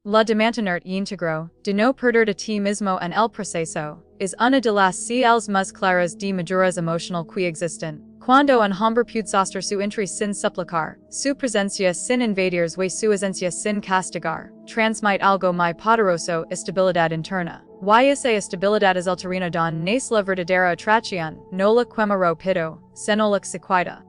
La de mantener íntegro, de no perder de ti mismo en el proceso, es una de las señales más claras de maduras emotional que existen. Cuando un hombre puede sostener su interés sin suplicar, su presencia sin invadir su esencia sin castigar, transmite algo muy poderoso, estabilidad interna. Y esa estabilidad es el terreno donde nace la verdadera atracción, no la quema pido, sino la sequida.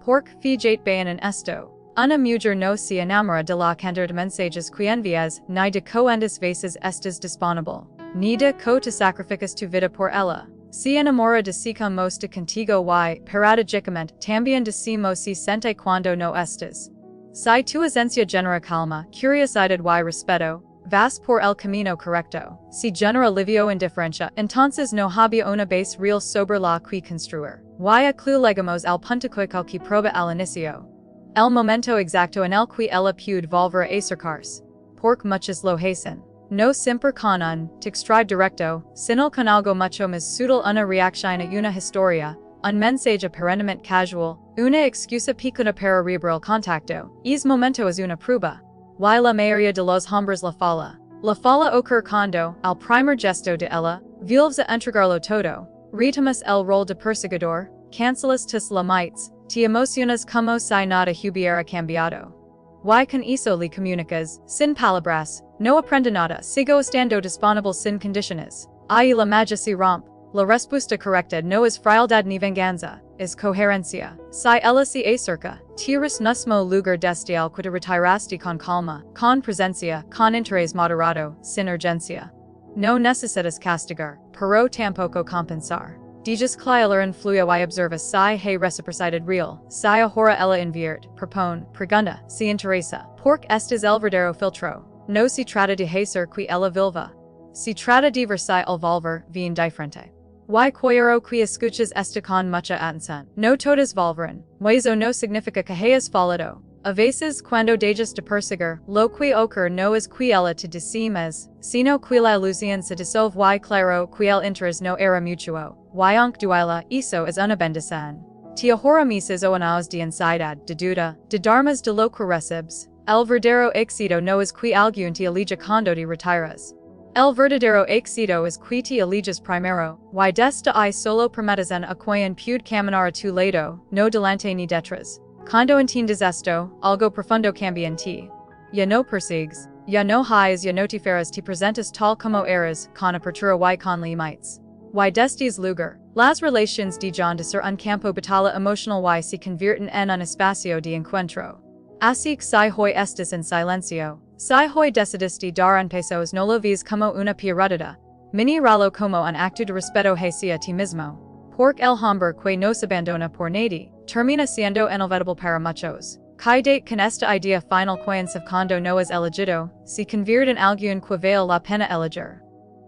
Porque fíjate bien en esto. Una mujer no se enamora de la cantidad de mensajes que envías, ni de cuántas veces estás disponible, ni de que te sacrificas tu vida por ella. Se enamora de si como está contigo y, paradójicamente, también de si mo se siente cuando no estás. Si tu esencia genera calma, curiosidad y respeto, vas por el camino correcto. Si genera alivio indiferencia, entonces no había una base real sobre la que construir. Y acclulegamos al punto que proba al inicio. El momento exacto en el que ella puede volver a acercarse. Porque muchos lo hacen. No siempre con un texto directo, sino con algo mucho más sutil, una reacción a una historia, un mensaje aparentemente casual, una excusa pequeña para reabrir el contacto. Es momento es una prueba. Y la mayoría de los hombres la falla. La falla ocurre cuando, al primer gesto de ella, vuelves a entregarlo todo, retomas el rol de perseguidor, cancelas tus límites, te emocionas como si nada hubiera cambiado. Y con eso le comunicas, sin palabras, no aprende nada, sigo estando disponible sin condiciones. Y la magia se rompe. La respuesta correcta no es frialdad ni venganza, es coherencia. Si ella se acerca, tienes mismo lugar desde el que te retiraste con calma, con presencia, con interés moderado, sin urgencia. No necesitas castigar, pero tampoco compensar. Dejas que la influya y observa si hay reciprocidad real, si ahora ella invierte, propone, pregunta, se interesa. Porque este es el verdadero filtro. No se trata de hacer que ella vilva. Se trata de ver si el volver bien diferente. Y quiero que escuches esto con mucha atención. No todas volverán. Eso no significa que hayas fallado. A veces cuando dejas de perseguir, lo que ocurre no es que ella te decimes, sino que la ilusión se disuelve y claro que el interés no era mutuo. Y aunque duela, eso es una bendición. Te ahorra meses o años de ansiedad, de duda, de dramas de lo que recibes. El verdadero éxito no es que alguien te elija cuando te retiras. El verdadero éxito es que te eliges primero, y desde ahí solo permites a quien puede caminar a tu lado, no delante ni detrás. Cuando entiendes esto, algo profundo cambia en ti. Ya no persigues, ya no hides, ya no te feras, te presentas tal como eres, con apertura y con límites. Y desde lugar, las relaciones dejan de ser un campo batalla emocional y se convierten en un espacio de encuentro. Así que si hoy estás en silencio, si hoy decidiste dar un paso no lo ves como una pérdida, míralo como un acto de respeto hacia ti mismo. Porque el hombre que no se abandona por nadie, termina siendo inevitable para muchos. Cuidate con esta idea final que cuando no es elegido, se convierte en alguien que vale la pena elegir.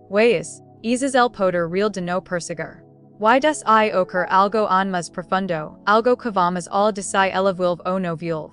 Weyes, es el poder real de no perseguir. Y des I ocurre algo aún más profundo, algo que vamos a decir ella vuelve o no vuelve.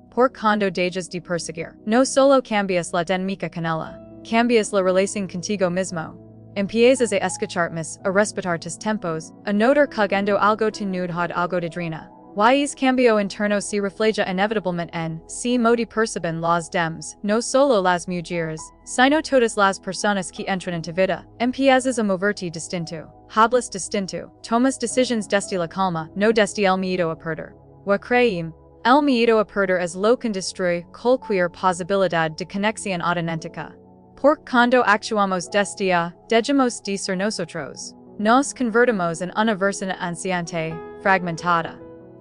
Porque cuando dejas de perseguir, no solo cambias la dinámica con ella, cambias la relación contigo mismo. Empiezas a escuchar más, a respetar tus tempos, a notar cuando algo te nudhad algo de drena. Y ese cambio interno se refleja inevitablemente en, si modi perciben las dems, no solo las mujeres, sino todas las personas que entran en tu vida. Empiezas a moverte distinto, hablas distinto, tomas decisiones desde la calma, no desde el miedo a perder. Y creem, el miedo a perder es lo que destruye cualquier posibilidad de conexión auténtica. Porque cuando actuamos desde dejamos de ser nosotros. Nos convertimos en una versión anciente, fragmentada.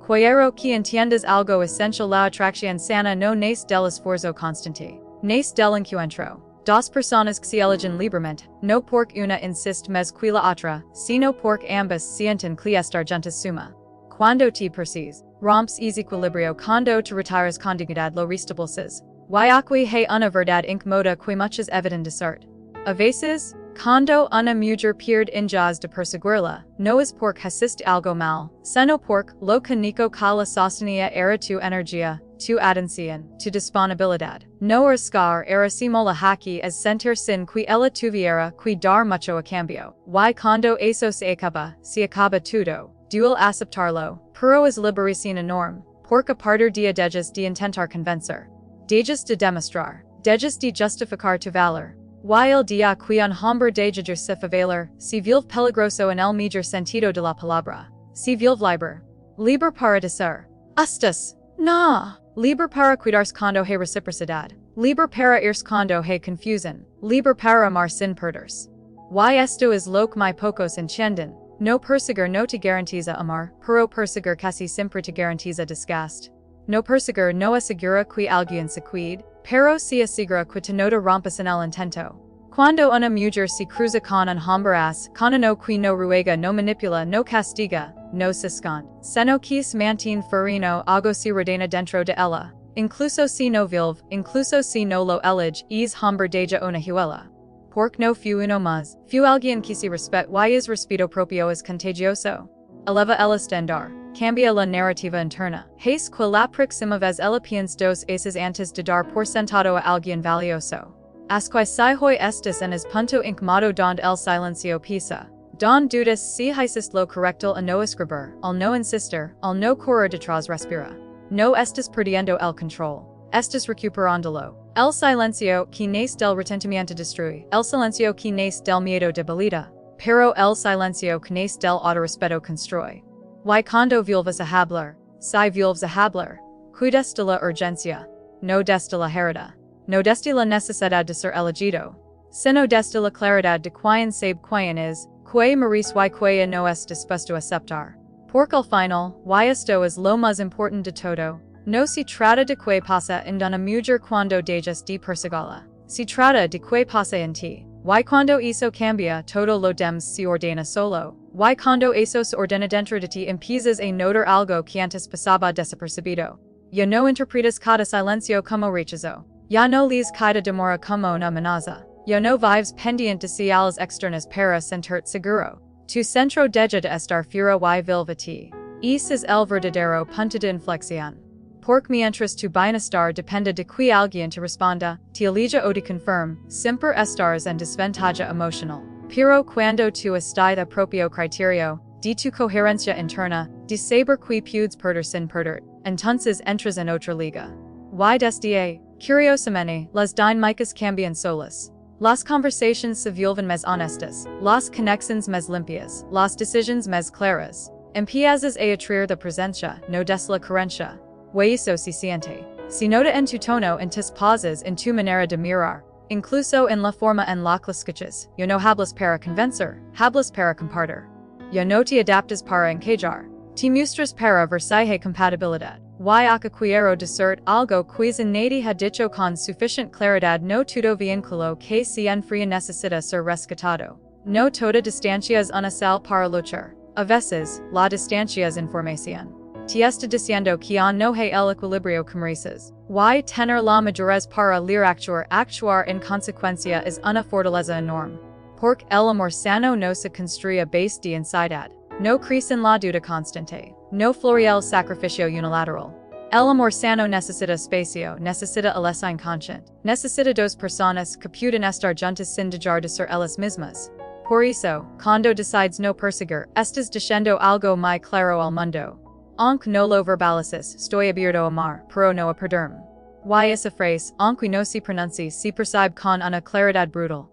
Quiero que entiendas algo esencial, la atracción sana no nace del esfuerzo constante, nace del encuentro. Dos personas que se eligen libremente, no porque una insiste más que la otra, sino porque ambas sienten que estar juntas suma. Cuando te persigues, rompes ese equilibrio, cuando te retiras con dignidad lo restableces. Y aquí hay una verdad incómoda que muchos eviten decir. A veces, cuando una mujer pierde interés de perseguirla, no es porque hiciste algo mal, sino porque lo único que la sostenía era tu energía, tu atención, tu disponibilidad. No arriesgar era simo la haki es sentir sin que ella tuviera que dar mucho a cambio. Y cuando eso se acaba todo. Dual aceptarlo, pero es liberación enorme, porque a partir de dejas de intentar convencer. Dejas de demostrar, dejas de justificar tu valor. Y el día que un hombre deja justificar valor, si vuelve peligroso en el mejor sentido de la palabra. Si vuelve libre para decir, Estas, no. Libre para cuidarse cuando hay reciprocidad. Libre para irse cuando hay confusión. Libre para amar sin perderse. Y esto es lo que muy pocos entienden. No perseguir no te garantiza amar, pero perseguir casi siempre te garantiza desgaste. No perseguir no asegura que alguien se cuide, pero si asegura que te no te rompas en el intento. Cuando una mujer se cruza con un hombre con uno que no ruega no manipula no castiga, no se esconde, sino que se mantiene firme algo se ordena dentro de ella, incluso si no vilve, incluso si no lo elige, es hombre deja una huella. Porque no fue uno más, fue alguien que se respeta y es respeto propio es contagioso. Eleva el estándar, cambia la narrativa interna, hace que la próxima vez ella piense dos veces antes de dar por sentado a alguien valioso. Asque si hoy estás en es punto incómodo donde el silencio pesa. Don dudas si haces lo correcto a no escribir, al no insistir, al no correr detrás respira. No estás perdiendo el control. Estás recuperándolo. El silencio que nace del retentimiento destruye. El silencio que nace del miedo debilita. Pero el silencio que nace del autorrespeto construye. Y cuando vuelves a hablar, si vuelves a hablar, cuidas de la urgencia. No desde la herida. No desde la necesidad de ser elegido. Sino desde la claridad de quien sabe quien es, que merece y que no es dispuesto a aceptar. Porque al final, y esto es lo más importante de todo, no se trata de que pasa en una mujer cuando dejas de perseguirla. Se trata de que pasa en ti. Y cuando eso cambia, todo lo demás se ordena solo. Y cuando eso se ordena dentro de ti empiezas a notar algo que antes pasaba desapercibido. Ya no interpretas cada silencio como rechazo. Ya no les queda demora como una amenaza. Ya no vives pendiente de señales externas para sentirte seguro. Tu centro deja de estar fuera y vilva ti. Ese es el verdadero punto de inflexión. Porque mientras tu bienestar depende de que alguien te responda, te elija o te confirme, siempre estás en desventaja emocional. Pero cuando tu estás a propio criterio, de tu coherencia interna, de saber que puedes perder sin perder, entonces entras en otra liga. Y desde curiosamente, las dinámicas cambian solas. Las conversations se vuelven más honestas, las conexiones más limpias, las decisiones más claras. Empiezas a atraer de presencia, no des la carencia. Y eso se siente. Se nota en tu tono en tus pausas en tu manera de mirar. Incluso en la forma en la que escuchas. Ya no hablas para convencer, hablas para compartir. Ya no te adaptas para encajar. Te muestras para ver si hay compatibilidad. Y acá quiero decir algo que nadie ha dicho con suficient claridad no todo vínculo que se enfría necesita ser rescatado. No toda distancia es una sal para luchar. A veces, la distancia es información. Te está diciendo que no hay el equilibrio que mereces. Y tener la madurez para leer actuar en consecuencia es una fortaleza enorme. Porque el amor sano no se construye base de ansiedad. No crece en la duda constante. No fluye el sacrificio unilateral. El amor sano necesita espacio, necesita elección consciente. Necesita dos personas que pueden estar juntas sin dejar de ser ellas mismas. Por eso, cuando decides no perseguir, estás diciendo algo muy claro al mundo. Aunque no lo verbalices, estoy abierto a amar, pero no a perderme. Y esa frase, aunque no se pronuncie, se percibe con una claridad brutal.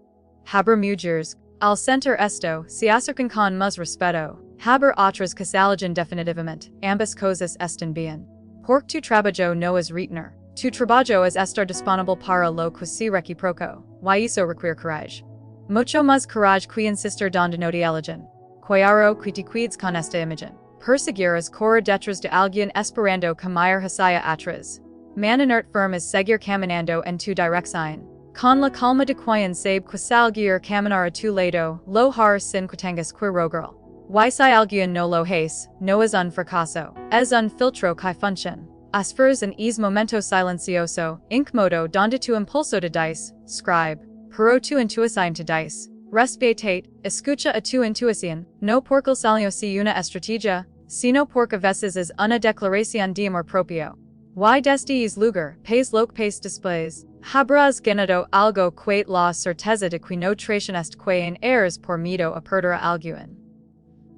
Haber mujeres, al sentir esto, se acercan con más respeto. Haber otras que se alejan definitivamente, ambas cosas están bien. Porque tu trabajo no es retener. Tu trabajo es estar disponible para lo que se reciproco. Y eso requiere courage. Mucho más courage que insistir donde no te eligen. Quiero que te cuides con esta imagen. Perseguir es correr detrás de alguien esperando que mirar hacia atrás. Mantener firme es seguir caminando en tu dirección. Con la calma de quien sabe que seguir caminar a tu lado, lo harás sin que tengas que rogar. Y si alguien no lo hace, no es un fracaso, es un filtro que funciona. Asfers en es momento silencioso, incómodo donde tu impulso te dice, scribe, pero tu intuición te dice, respetate, escucha a tu intuición, no porque el salió si una estrategia, sino porque a veces es una declaración de amor propio. Y desde es lugar, pays lo que pays después, habrás ganado algo que la certeza de que no traicionaste que en eres por miedo a perder a alguien.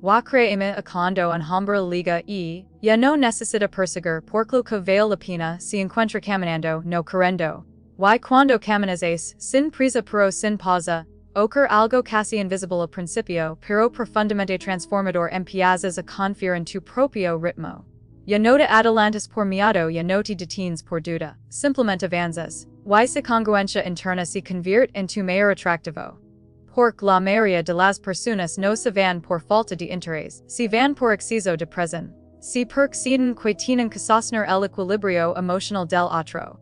Y créeme a cuando un hombre liga ya no necesita perseguir porque lo que vale la pena se encuentra caminando, no corriendo. Y cuando caminas sin prisa pero sin pausa, ocurre algo casi invisible al principio, pero profundamente transformador empiezas a confiar en tu propio ritmo. Ya no te adelantas por miedo, ya no te detienes por duda. Simplemente avanzas. Y su congruencia interna se convierte en tu mayor atractivo. Porque la mayoría de las personas no se van por falta de interés, se van por exceso de presión. Se persiguen que tienen que sostener el equilibrio emocional del otro.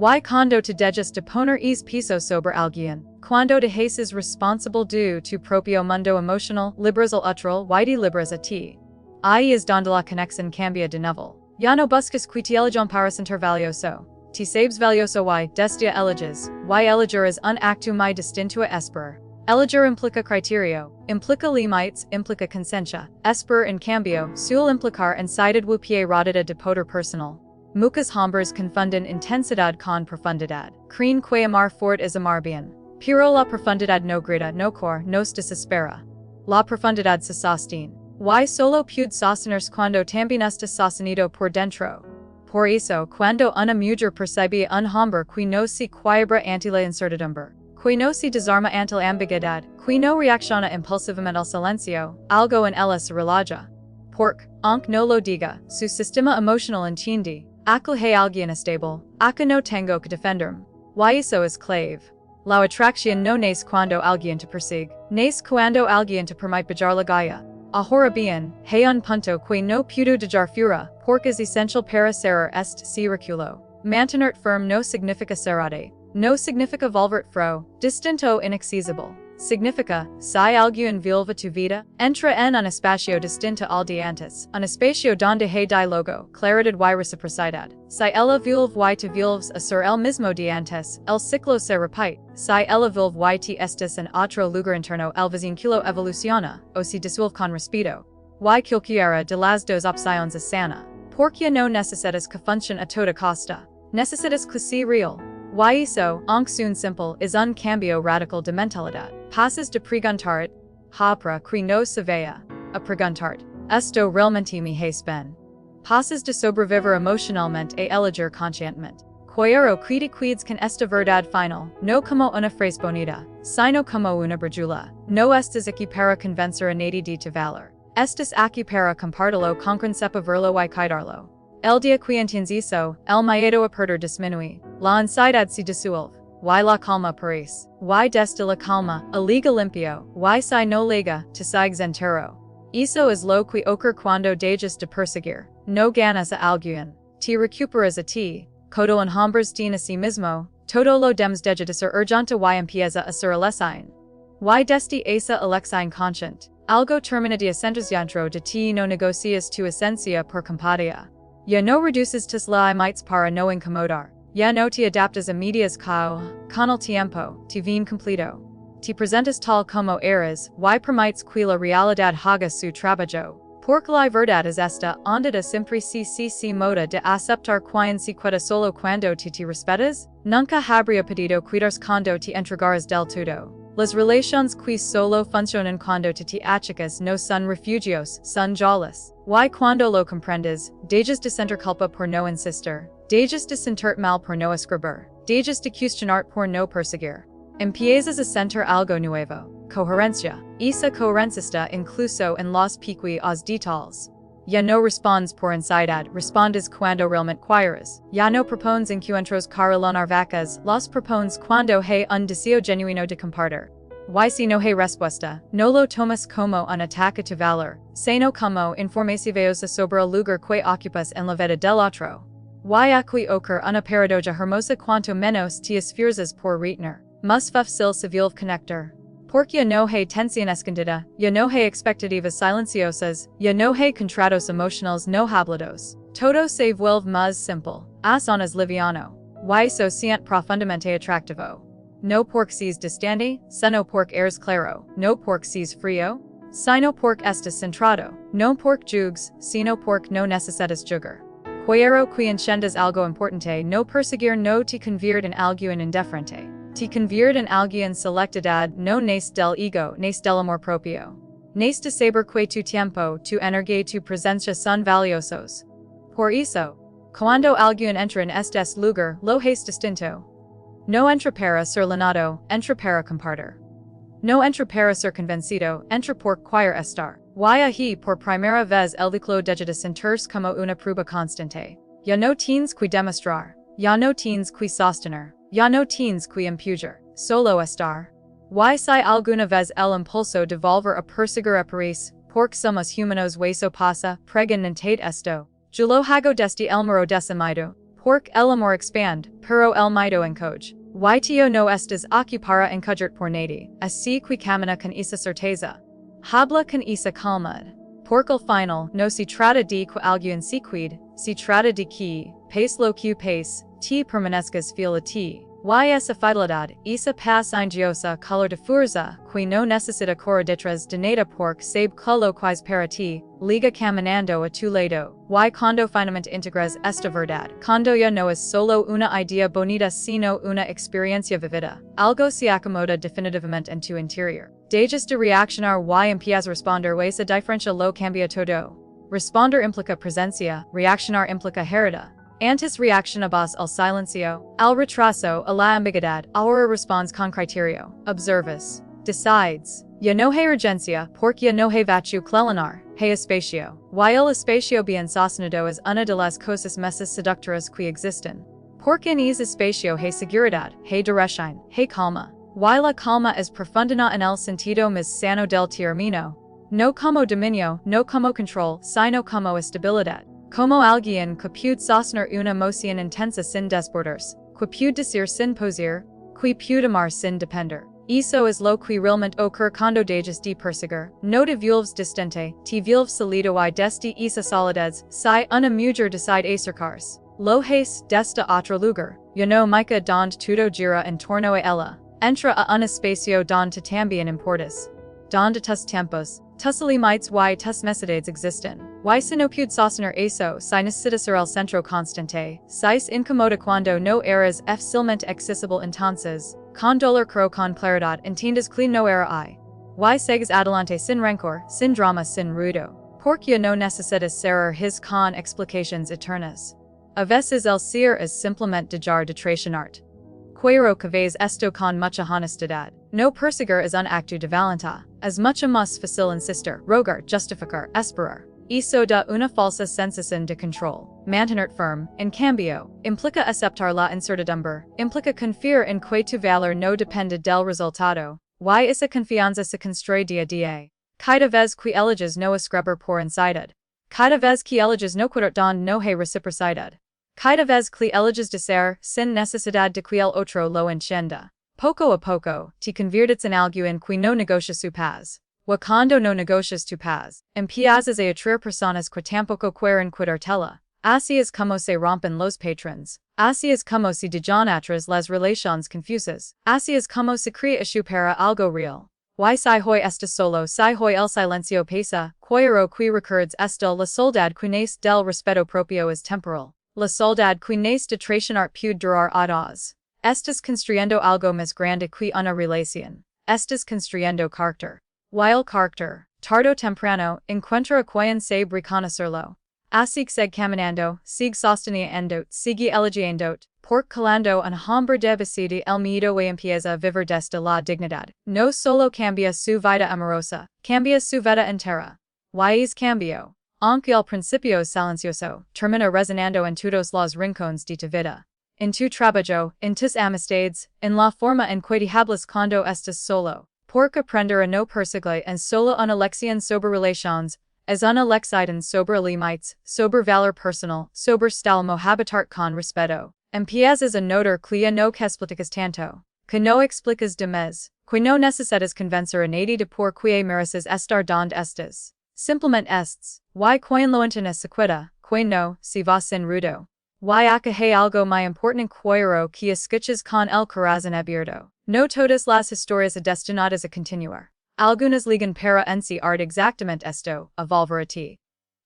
Y cuando te dejas de poner peso sobre alguien, cuando dejas es responsable de tu propio mundo emocional, libras al otro y te libras a ti. Ahí es donde la conexión cambia de nivel. Ya no buscas que te elijan para sentir valioso. Te sabes valioso y desde eliges. Y elegir es un acto muy distinto a esperar. Elegir implica criterio, implica limites, implica conciencia. Esperar en cambio, suele implicar ansiedad u pie rodada de poder personal. Muchas hombres confunden intensidad con profundidad. Creen que amar fort es amar bien. Pero la profundidad no grita, no corre, no se desespera. La profundidad se sostiene. Y solo puede sostenerse cuando también está sostenido por dentro. Por eso, cuando una mujer percibe un hombre que no se quiebra ante la incertidumbre, que no se desarma ante la ambigüedad, que no reacciona impulsivamente al silencio, algo en ella se relaja. Porque, aunque no lo diga, su sistema emocional entiende, que hay alguien estable, que no tengo que defenderme. Y eso es clave. La atracción no nace cuando alguien te persigue, nace cuando alguien te permite bajar la gaya. Ahora bien, hay un punto que no puedo dejar fuera, porque es esencial para cerrar este círculo. Mantener firme no significa cerrarte. No significa volver fro, distinto inaccesible. Significa, si alguien vuelve tu vida, entra en un espacio distinto al de antes, un espacio donde hay diálogo, claridad y reciprocidad. Si ella vuelve y te vuelves a ser el mismo de antes, el ciclo se repite. Si ella vuelve y te estás en otro lugar interno, el vínculo evoluciona, o se disuelve con respeto. Y cualquiera de las dos opciones es sana. Porque no necesitas que funcione a toda costa. Necesitas que sea real. Y eso, aunque un simple, es un cambio radical de mentalidad. Pasas de preguntarte, para que no se vea, a preguntarte, esto realmente me hace bien. Pasas de sobrevivir emocionalmente a elegir conscientemente. Quiero que te cuides con esta verdad final, no como una frase bonita, sino como una brújula. No estás aquí para convencer a nadie de tu valor. Estás aquí para compartirlo con quien sepa verlo y cuidarlo. El día que entiendes eso, el miedo a perder disminuye, la ansiedad se disuelve, y la calma aparece, y desde la calma, a liga limpio, y si no liga, te sigues entero. Eso es lo que ocurre cuando dejas de perseguir, no ganas a alguien, te recuperas a ti, cuando en hombres tiene a sí mismo, todo lo demás deja de ser urgente y empieza a ser elección. Y desde esa elección consciente, algo termina de asentarse dentro de ti y no negocias tu esencia por compadia. Ya no reduces tus limites para no incomodar. Ya no te adaptas a medias con el tiempo, te ven completo. Te presentas tal como eres, y permites que la realidad haga su trabajo. Porque la verdad es esta, ondada siempre se moda de aceptar quien se queda solo cuando te respetas, nunca habría podido cuidarse cuando te entregaras del todo. Las relaciones que solo funcionan cuando te achicas no son refugios, son jaulas. Y cuando lo comprendes, dejas de sentir culpa por no insistir, dejas de sentir mal por no escribir, dejas de cuestionar por no perseguir. Empiezas a sentir algo nuevo, coherencia. Esa coherencia está incluso en los pequeños detalles. Ya no respondes por ansiedad, respondes cuando realmente quieres. Ya no propones encuentros para lonar vacas, los propones cuando hay un deseo genuino de compartir. Y si no hay respuesta, no lo tomas como un ataque a tu valor, sino como información valiosa sobre el lugar que ocupas en la vida del otro. Y aquí ocurre una paradoja hermosa cuanto menos te esfuerzas por retener, más fácil se vuelve conectar. Porque ya no hay tensión escondida, ya no hay expectativas silenciosas, ya no hay contratos emocionales no hablados. Todo se vuelve más simple, asonas liviano. Y eso siente profundamente atractivo. No porque seas distante, sino porque eres claro, no porque seas frío, sino porque estás centrado, no porque jugues, sino porque no necesitas jugar. Quiero que entiendas algo importante, no perseguir no te convierte en alguien indiferente. Te convierte en alguien selectidad, no nace del ego, nace del amor propio. Nace de saber que tu tiempo, tu energía y tu presencia son valiosos. Por eso, cuando alguien entra en este lugar, lo hace distinto. No entrepera ser lenado, entrepera compartir. No entrepera ser convencido, entre por querer estar. Y ahí por primera vez el ciclo de sentirse como una prueba constante. Ya no tienes que demostrar. Ya no tienes que sostener. Ya no tienes que impujar. Solo estar. Y si alguna vez el impulso de volver a perseguir aparece, porque somos humanos hueso pasa, pregnantate esto. Yo lo hago desde el muro decidido. Porque el amor expand, pero el miedo encoge. Y tío no estás ocupara encubrir por nadie, así que camina con esa certeza. Habla con esa calma. Porque al final, no se trata de que alguien se cuide, se trata de que, pace lo que pace, te permanezcas fiel a ti. Y esa fidelidad, esa paz ingeniosa color de fuerza, que no necesita correr detrás de nada porque sabe que lo quais para ti, liga caminando a tu lado. Y cuando finalmente integras esta verdad, cuando ya no es solo una idea bonita sino una experiencia vivida, algo se acomoda definitivamente en tu interior. Dejas de reaccionar y empiezas a responder esa diferencia lo cambia todo. Responder implica presencia, reaccionar implica herida. Antes reaccionabas al silencio, al retraso, a la ambiguidad, ahora respondes con criterio, observas, decides. Ya no hay urgencia, porque ya no hay vacío clelunar, hay espacio. Y el espacio bien sostenido es una de las cosas más seductoras que existen. Porque en ese espacio hay seguridad, hay dirección, hay calma. Y la calma es profunda en el sentido más sano del término. No como dominio, no como control, sino como estabilidad. Como alguien que puede sostener una emoción intensa sin desbordarse, que puede decir sin poser, que puede amar sin depender. Eso es lo que realmente ocurre cuando dejas de perseguir. No te vuelves distante, te vuelves salido y desde esa soledad, si una mujer decide acercarse. Lo haces desde otro lugar. Ya no mica donde todo gira en torno a ella. Entra a un espacio donde también importas. Donde tus tiempos, tus límites y tus necesidades existen. Y si no puede sostener eso, si necesitas ser el centro constante, si es incomoda cuando no eres fácilmente accesible entonces, con dolor pero con claridad entiendes que no era I. Y sigues adelante sin rencor, sin drama, sin ruido. Porque no necesitas cerrar his con explicaciones eternas. A veces el ser es simplemente dejar de traicionarte. Quiero que veas esto con mucha honestidad. No perseguir es un acto de valentía. Es mucho más fácil insistir, rogar, justificar, esperar. Eso da una falsa sensación de control. Mantener firme, en cambio, implica aceptar la incertidumbre, implica confiar en que tu valor no depende del resultado. Y esa confianza se construye día a día. Cada vez que eliges no escribir por ansiedad. Cada vez que eliges no quedar donde no hay reciprocidad. Cada vez que eliges de ser, sin necesidad de que el otro lo entienda. Poco a poco, te conviertes en alguien que no negocia su paz. Cuando no negocias tu paz, empiezas a atraer personas que tampoco quieren cuidártela. Así es como se rompen los patrones. Así es como se dejan atrás las relaciones confusas. Así es como se crea issue para algo real. Y si hoy estás solo, si hoy el silencio pesa, quiero que recuerdes esto, la soledad que nace del respeto propio es temporal. La soledad que nace de traicionar puede durar a dos. Estás construyendo algo más grande que una relación. Estás construyendo carácter. While carácter, tarde o temprano, encuentra a quien sabe reconocerlo. Así que sigue caminando, sigue sosteniendo, sigue eligiendo, porque calando un hombre decide el miedo y empieza a vivir desde la dignidad. No solo cambia su vida amorosa, cambia su vida entera. Y es cambio, aunque al principio es silencioso, termina resonando en todos los rincones de tu vida. En tu trabajo, en tus amistades, en la forma en que te hablas cuando estás solo. Porque aprender a no perseguir en solo una lección sobre relaciones, es una lección sobre límites, sobre valor personal, sobre style habitar con respeto. Empiezas a notar que ya no que explicas tanto, que no explicas de más, que no necesitas convencer a nadie de por qué mereces estar donde estás. Simplemente estes, y quien lo entiende se queda, quien no, se va sin ruido. Y acá hay algo muy importante quiero que escuches con el corazón abierto. No todas las historias destinadas a continuar. Algunas ligan para enunciar exactamente esto, a volver a ti.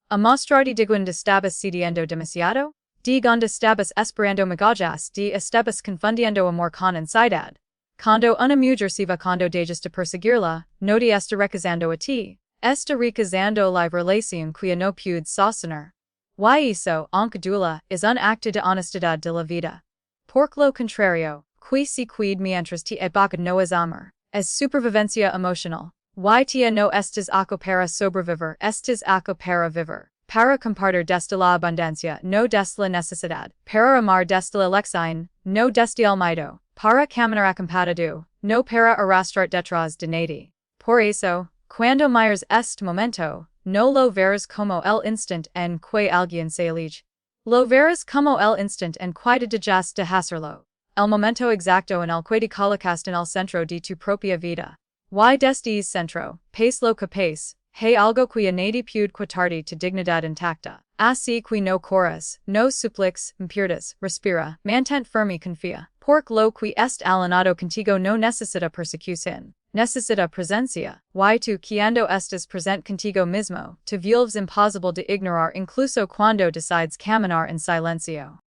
A mostrarte de cuando estabas cediendo demasiado? De cuando estabas esperando migajas, de estabas confundiendo amor con ansiedad. Cuando una mujer se va cuando dejas de perseguirla, no te está recazando a ti. Está recazando la relación que no puede sostener. Y eso, aunque dura, es un acto de honestidad de la vida. Por lo contrario, qui si quid mientras te evoca no es amor, es supervivencia emocional. Y tia no estes aco para sobrevivir, estes aco para vivir. Para compartir desde la abundancia, no desde la necesidad. Para amar desde la elección, no desde el miedo. Para caminar acompañado, no para arrastrar detrás de nadie. Por eso, cuando miras este momento, no lo verás como el instant en que alguien se elige. Lo verás como el instant en que dejas de hacerlo. El momento exacto en el que te colocas en el centro de tu propia vida. Y desde ese centro, pace lo que pace, hay algo que nadie puede quitarte tu dignidad intacta. Así que no corras, no supliques, pierdas, respira, mantente firme y confía. Porque lo que est alienado contigo no necesita persecución, necesita presencia. Y tú cuando estés presente contigo mismo, te vuelves imposible de ignorar incluso cuando decides caminar en silencio.